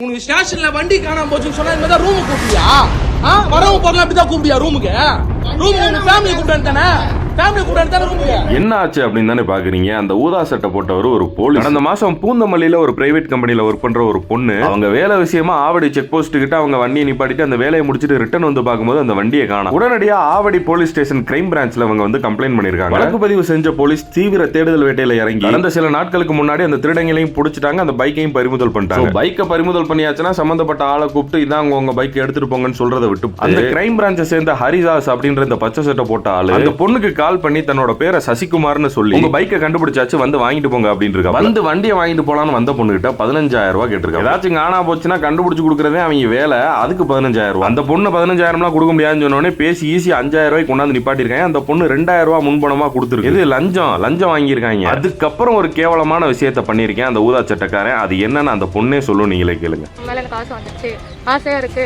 உனக்கு ஸ்டேஷன்ல வண்டி காணாம போச்சுன்னு சொன்னா இந்த ரூம் கூப்பிடியா? வரவும் போகலாம் அப்படிதான் கூப்பிடியா? ரூமுக்கு உங்க ஃபேமிலி கூப்பிட்டு தானே என்ன ஆச்சு அப்படின்னு தானே பாக்குறீங்க. அந்த ஊதா சட்டை போட்டவர் ஒரு போலீஸ். கடந்த மாசம் பூந்தமல்லியில ஒரு பிரைவேட் கம்பெனில ஒர்க் பண்ற ஒரு பொண்ணு அவங்க வேலை விஷயமா ஆவடி செக் போஸ்ட் கிட்ட அவங்க வண்டியை நிப்பாட்டிட்டு அந்த வேலையை முடிச்சிட்டு ரிட்டர்ன் வந்து பார்க்கும்போது அந்த வண்டியை காணோம். உடனடியா ஆவடி போலீஸ் ஸ்டேஷன் கிரைம் பிரான்ச்ல அவங்க வந்து கம்ப்ளைண்ட் பண்ணிருக்காங்க. வழக்கு பதிவு செஞ்ச போலீஸ் தீவிர தேடுதல் வேட்டையில இறங்கி கடந்த சில நாட்களுக்கு முன்னாடி அந்த திருடங்களையும் பிடிச்சிட்டாங்க. அந்த பைக்கையும் பறிமுதல் பண்ணிட்டாங்க. பைக்கை பறிமுதல் பண்ணியாச்சுன்னா சம்பந்தப்பட்ட ஆளை கூப்பிட்டு இதான் உங்க பைக்கை எடுத்துட்டு போங்கன்னு சொல்றதை விட்டு அந்த கிரைம் பிரான்ச்சை சேர்ந்த ஹரிதாஸ் அப்படின்ற இந்த பச்சை சட்டை போட்ட ஆளு அந்த பொண்ணுக்கு கால் பண்ணி தன்னோட பேரை சசிகுமார்னு சொல்லி உங்க பைக்கை கண்டுபிடிச்சாச்சு வந்து வாங்கிட்டு போங்க அப்படின்னு இருக்கா. வந்து வண்டியை வாங்கிட்டு போலான்னு வந்த பொண்ணு கிட்ட 15,000 ரூபாய் கேட்டிருக்கா. ஏதாச்சும் காணா போச்சுன்னா கண்டுபிடிச்சு கொடுக்கறதே அவங்க வேலை. அதுக்கு 15,000 ரூபாய். அந்த பொண்ணு 15,000 கொடுக்க முடியாதுன்னு சொன்னோடனே பேசி ஈஸி 5,000 ரூபாய் கொண்டாந்து நிப்பாட்டிருக்காங்க. அந்த பொண்ணு 2,000 ரூபாய் முன்பணமா கொடுத்துருக்கு. இது லஞ்சம் வாங்கியிருக்காங்க. அதுக்கப்புறம் ஒரு கேவலமான விஷயத்த பண்ணிருக்கேன் அந்த ஊதா சட்டக்காரன். அது என்னன்னு அந்த பொண்ணே சொல்லும், நீங்களே கேளுங்க. காசு வந்துச்சு, ஆசையா இருக்கு,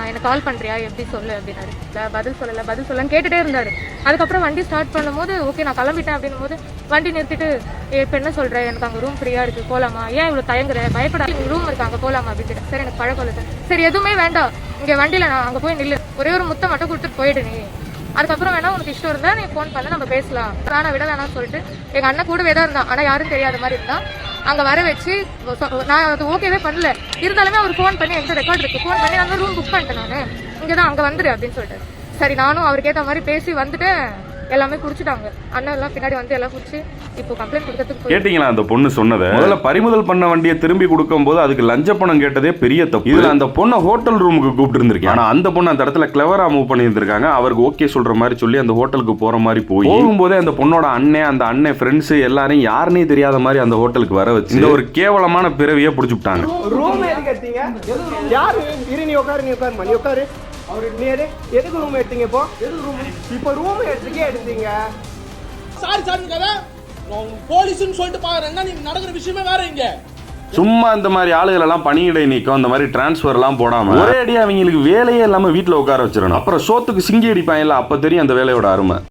எனக்கு கால் பண்றியா, எப்படி சொல்லு அப்படின்னாரு. பதில் சொல்லலன்னு கேட்டுட்டே இருந்தாரு. அதுக்கப்புறம் வண்டி ஸ்டார்ட் பண்ணும்போது ஓகே நான் கிளம்பிட்டேன் அப்படின்னும் போது வண்டி நிறுத்திட்டு இப்போ என்ன சொல்றேன், எனக்கு அங்கே ரூம் ஃப்ரீயா இருக்கு, போலாமா, ஏன் இவ்வளோ தயங்குற, பயப்படாத, ரூம் இருக்கு அங்கே போலாமா அப்படின்னு. சரி எனக்கு பழக்கம் இல்லை சார். சரி எதுவுமே வேண்டாம், இங்கே வண்டியில் நான் அங்கே போய் நில்லு, ஒரே ஒரு முத்தை மட்டும் கொடுத்துட்டு போயிடு நீ, அதுக்கப்புறம் வேணா உனக்கு இஷ்டம் இருந்தா நீ ஃபோன் பண்ண நம்ம பேசலாம், வேணா விட வேணாம்னு சொல்லிட்டு எங்க அண்ணன் கூடவே தான் இருந்தான். ஆனால் யாரும் தெரியாத மாதிரி இருந்தான். அங்கே வர வச்சு நான் அது ஓகேவே பண்ணல. இருந்தாலுமே அவர் ஃபோன் பண்ணி என்கிட்ட ரெக்கார்ட் இருக்கு, ஃபோன் பண்ணி அந்த ரூம் புக் பண்ணிட்டேன் நான், இங்கே தான் அங்கே வந்துடு அப்படின்னு சொல்லிட்டு. சரி நானும் அவருக்கு ஏற்ற மாதிரி பேசி வந்துட்டேன். எல்லாமே குடிச்சிட்டாங்க. அண்ணன் எல்லாம் பின்னாடி வந்து எல்லாம் குடிச்சு இப்போ கம்ப்ளைண்ட் கொடுக்கிறதுக்கு. கேட்டீங்களா அந்த பொண்ணு சொன்னதை? முதல்ல பறிமுதல் பண்ண வண்டியை திரும்பி கொடுக்கும் போது அதுக்கு லஞ்ச பணம் கேட்டதே பெரிய தப்பு. இதுல அந்த பொண்ணை ஹோட்டல் ரூமுக்கு கூப்பிட்டு இருந்திருக்கேன். ஆனா அந்த பொண்ணு அந்த இடத்துல கிளவரா மூவ் பண்ணி இருந்திருக்காங்க. அவருக்கு ஓகே சொல்ற மாதிரி சொல்லி அந்த ஹோட்டலுக்கு போற மாதிரி போகும்போதே அந்த பொண்ணோட அந்த அண்ணன் ஃப்ரெண்ட்ஸ் எல்லாரையும் யாருன்னே தெரியாத மாதிரி அந்த ஹோட்டலுக்கு வர வச்சு இந்த ஒரு கேவலமான பிறவியை பிடிச்சுட்டாங்க. ரூம் எதுக்கு எடுத்தீங்க? யாரு நீ உட்காரு அவரு நேரு எதுக்கு ரூம் எடுத்தீங்க? இப்போ ரூம் எடுத்தீங்க. சாரி போலீஸ்னு சொல்லிட்டு பாக்குறேன். நீ நடக்கிற விஷயமே வேற. இங்க சும்மா இந்த மாதிரி ஆளுகள் எல்லாம் பணியிடை நீக்கம் அந்த மாதிரி டிரான்ஸ்பர் எல்லாம் போடாம ஒரே அடியா அவங்களுக்கு வேலையே இல்லாம வீட்டுல உட்கார வச்சிடணும். அப்புறம் சோத்துக்கு சிங்கி அடிப்பாங்க. அப்ப தெரியும் அந்த வேலையோட அருமை.